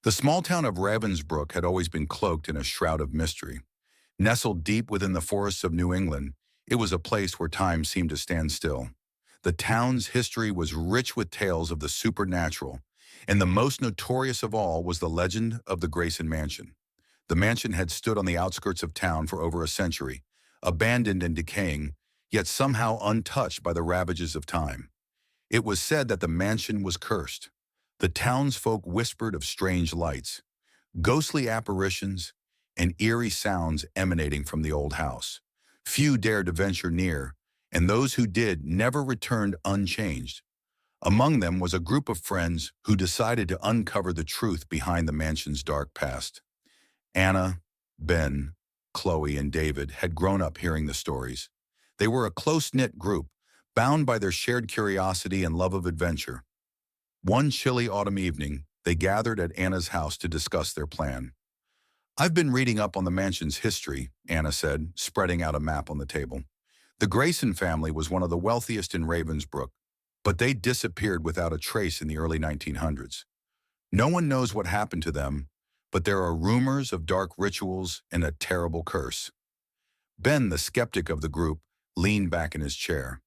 The small town of Ravensbrück had always been cloaked in a shroud of mystery. Nestled deep within the forests of New England, it was a place where time seemed to stand still. The town's history was rich with tales of the supernatural, and the most notorious of all was the legend of the Grayson Mansion. The mansion had stood on the outskirts of town for over a century, abandoned and decaying, yet somehow untouched by the ravages of time. It was said that the mansion was cursed. The townsfolk whispered of strange lights, ghostly apparitions, and eerie sounds emanating from the old house. Few dared to venture near, and those who did never returned unchanged. Among them was a group of friends who decided to uncover the truth behind the mansion's dark past. Anna, Ben, Chloe, and David had grown up hearing the stories. They were a close-knit group, bound by their shared curiosity and love of adventure. One chilly autumn evening, they gathered at Anna's house to discuss their plan. "I've been reading up on the mansion's history," Anna said, spreading out a map on the table. "The Grayson family was one of the wealthiest in Ravensbrück, but they disappeared without a trace in the early 1900s. No one knows what happened to them, but there are rumors of dark rituals and a terrible curse." Ben, the skeptic of the group, leaned back in his chair.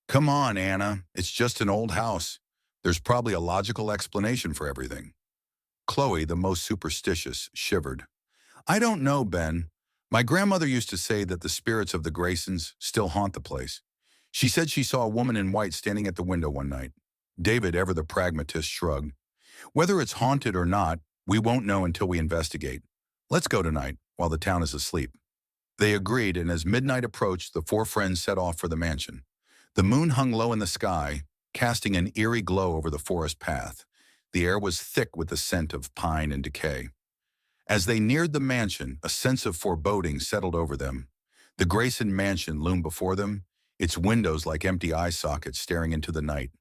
"Come on, Anna, it's just an old house. There's probably a logical explanation for everything." Chloe, the most superstitious, shivered. "I don't know, Ben. My grandmother used to say that the spirits of the Graysons still haunt the place. She said she saw a woman in white standing at the window one night." David, ever the pragmatist, shrugged. "Whether it's haunted or not, we won't know until we investigate. Let's go tonight, while the town is asleep." They agreed, and as midnight approached, the four friends set off for the mansion. The moon hung low in the sky, casting an eerie glow over the forest path. The air was thick with the scent of pine and decay. As they neared the mansion, a sense of foreboding settled over them. The Grayson mansion loomed before them, its windows like empty eye sockets staring into the night.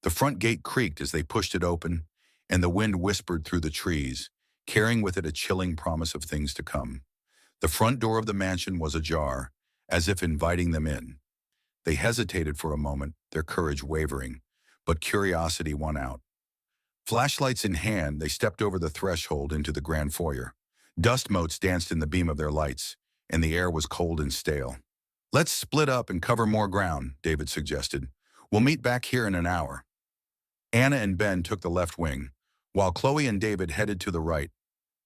The front gate creaked as they pushed it open, and the wind whispered through the trees, carrying with it a chilling promise of things to come. The front door of the mansion was ajar, as if inviting them in. They hesitated for a moment, their courage wavering, but curiosity won out. Flashlights in hand, they stepped over the threshold into the grand foyer. Dust motes danced in the beam of their lights, and the air was cold and stale. "Let's split up and cover more ground," David suggested. "We'll meet back here in an hour." Anna and Ben took the left wing, while Chloe and David headed to the right.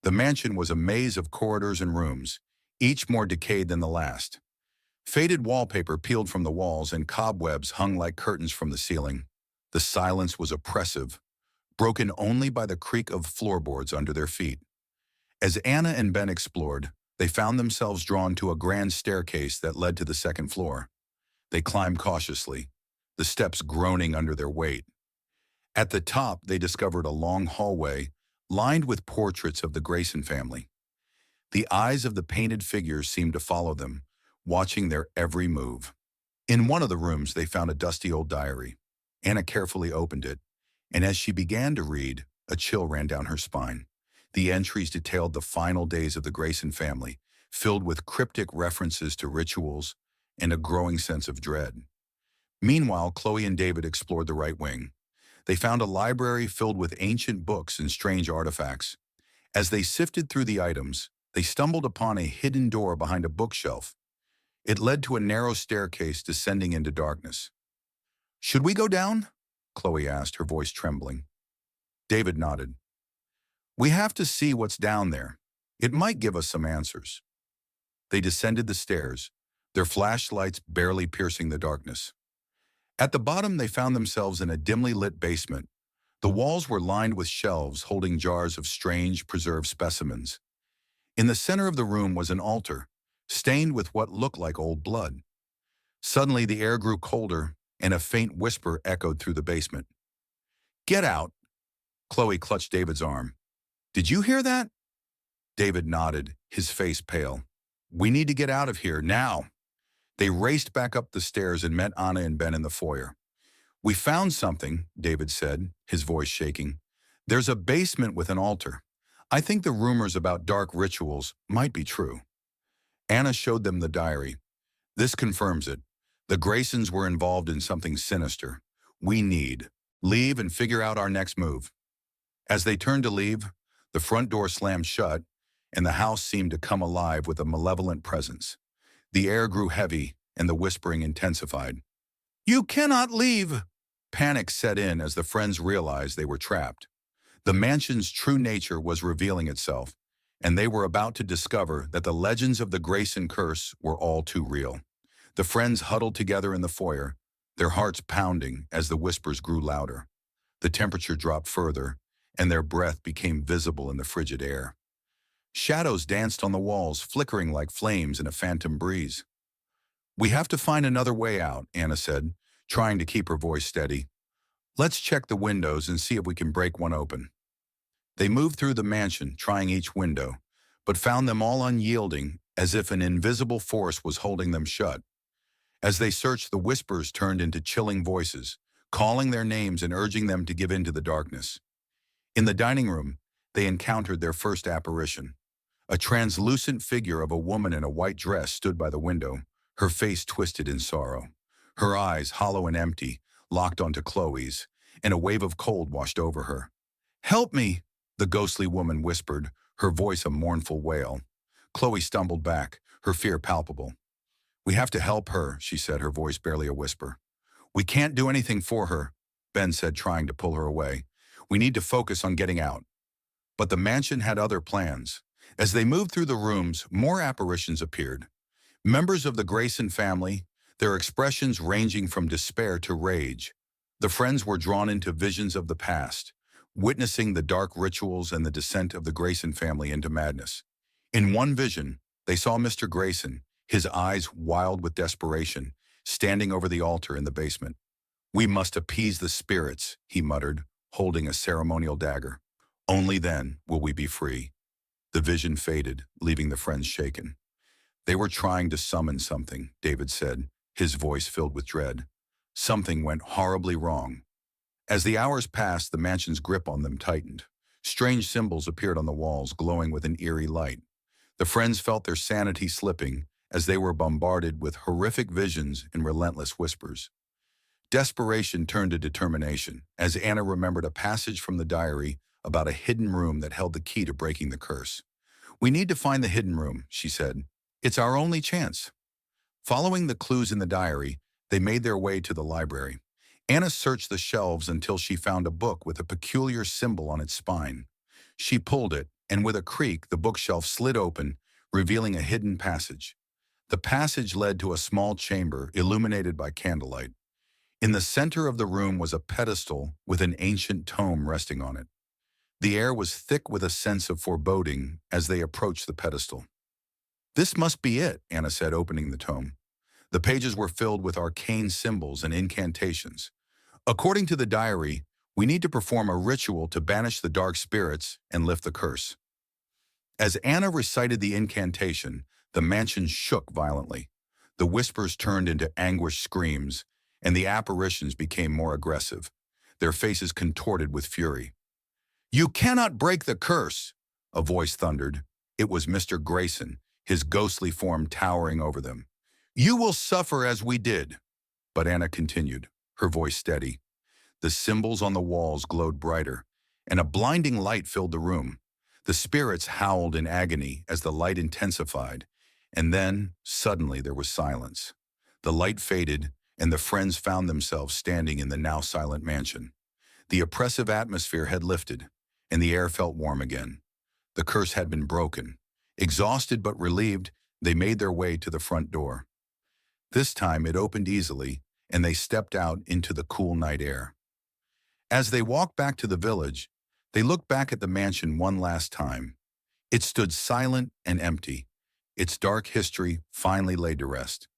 The mansion was a maze of corridors and rooms, each more decayed than the last. Faded wallpaper peeled from the walls and cobwebs hung like curtains from the ceiling. The silence was oppressive, broken only by the creak of floorboards under their feet. As Anna and Ben explored, they found themselves drawn to a grand staircase that led to the second floor. They climbed cautiously, the steps groaning under their weight. At the top, they discovered a long hallway lined with portraits of the Grayson family. The eyes of the painted figures seemed to follow them, watching their every move. In one of the rooms, they found a dusty old diary. Anna carefully opened it, and as she began to read, a chill ran down her spine. The entries detailed the final days of the Grayson family, filled with cryptic references to rituals and a growing sense of dread. Meanwhile, Chloe and David explored the right wing. They found a library filled with ancient books and strange artifacts. As they sifted through the items, they stumbled upon a hidden door behind a bookshelf. It led to a narrow staircase descending into darkness. "Should we go down?" Chloe asked, her voice trembling. David nodded. "We have to see what's down there. It might give us some answers." They descended the stairs, their flashlights barely piercing the darkness. At the bottom, they found themselves in a dimly lit basement. The walls were lined with shelves holding jars of strange, preserved specimens. In the center of the room was an altar, stained with what looked like old blood. Suddenly, the air grew colder, and a faint whisper echoed through the basement. "Get out!" Chloe clutched David's arm. "Did you hear that?" David nodded, his face pale. "We need to get out of here, now." They raced back up the stairs and met Anna and Ben in the foyer. "We found something," David said, his voice shaking. "There's a basement with an altar. I think the rumors about dark rituals might be true." Anna showed them the diary. "This confirms it. The Graysons were involved in something sinister. We need leave and figure out our next move." As they turned to leave, The front door slammed shut, and the house seemed to come alive with a malevolent presence. The air grew heavy, and the whispering intensified. "You cannot leave!" Panic set in as the friends realized they were trapped. The mansion's true nature was revealing itself, and they were about to discover that the legends of the Grayson curse were all too real. The friends huddled together in the foyer, their hearts pounding as the whispers grew louder. The temperature dropped further, and their breath became visible in the frigid air. Shadows danced on the walls, flickering like flames in a phantom breeze. "We have to find another way out," Anna said, trying to keep her voice steady. "Let's check the windows and see if we can break one open." They moved through the mansion, trying each window, but found them all unyielding, as if an invisible force was holding them shut. As they searched, the whispers turned into chilling voices, calling their names and urging them to give in to the darkness. In the dining room, they encountered their first apparition. A translucent figure of a woman in a white dress stood by the window, her face twisted in sorrow. Her eyes, hollow and empty, locked onto Chloe's, and a wave of cold washed over her. "Help me!" the ghostly woman whispered, her voice a mournful wail. Chloe stumbled back, her fear palpable. "We have to help her," she said, her voice barely a whisper. "We can't do anything for her," Ben said, trying to pull her away. "We need to focus on getting out." But the mansion had other plans. As they moved through the rooms, more apparitions appeared. Members of the Grayson family, their expressions ranging from despair to rage. The friends were drawn into visions of the past, witnessing the dark rituals and the descent of the Grayson family into madness. In one vision, they saw Mr. Grayson, his eyes wild with desperation, standing over the altar in the basement. "We must appease the spirits," he muttered, holding a ceremonial dagger. "Only then will we be free." The vision faded, leaving the friends shaken. "They were trying to summon something," David said, his voice filled with dread. "Something went horribly wrong." As the hours passed, the mansion's grip on them tightened. Strange symbols appeared on the walls, glowing with an eerie light. The friends felt their sanity slipping as they were bombarded with horrific visions and relentless whispers. Desperation turned to determination, as Anna remembered a passage from the diary about a hidden room that held the key to breaking the curse. "We need to find the hidden room," she said. "It's our only chance." Following the clues in the diary, they made their way to the library. Anna searched the shelves until she found a book with a peculiar symbol on its spine. She pulled it, and with a creak, the bookshelf slid open, revealing a hidden passage. The passage led to a small chamber illuminated by candlelight. In the center of the room was a pedestal with an ancient tome resting on it. The air was thick with a sense of foreboding as they approached the pedestal. "This must be it," Anna said, opening the tome. The pages were filled with arcane symbols and incantations. "According to the diary, we need to perform a ritual to banish the dark spirits and lift the curse." As Anna recited the incantation, the mansion shook violently. The whispers turned into anguished screams, and the apparitions became more aggressive, their faces contorted with fury. "You cannot break the curse," a voice thundered. It was Mr. Grayson, his ghostly form towering over them. "You will suffer as we did." But Anna continued, her voice steady. The symbols on the walls glowed brighter, and a blinding light filled the room. The spirits howled in agony as the light intensified, and then, suddenly, there was silence. The light faded, and the friends found themselves standing in the now silent mansion. The oppressive atmosphere had lifted, and the air felt warm again. The curse had been broken. Exhausted but relieved, they made their way to the front door. This time it opened easily, and they stepped out into the cool night air. As they walked back to the village, they looked back at the mansion one last time. It stood silent and empty, its dark history finally laid to rest.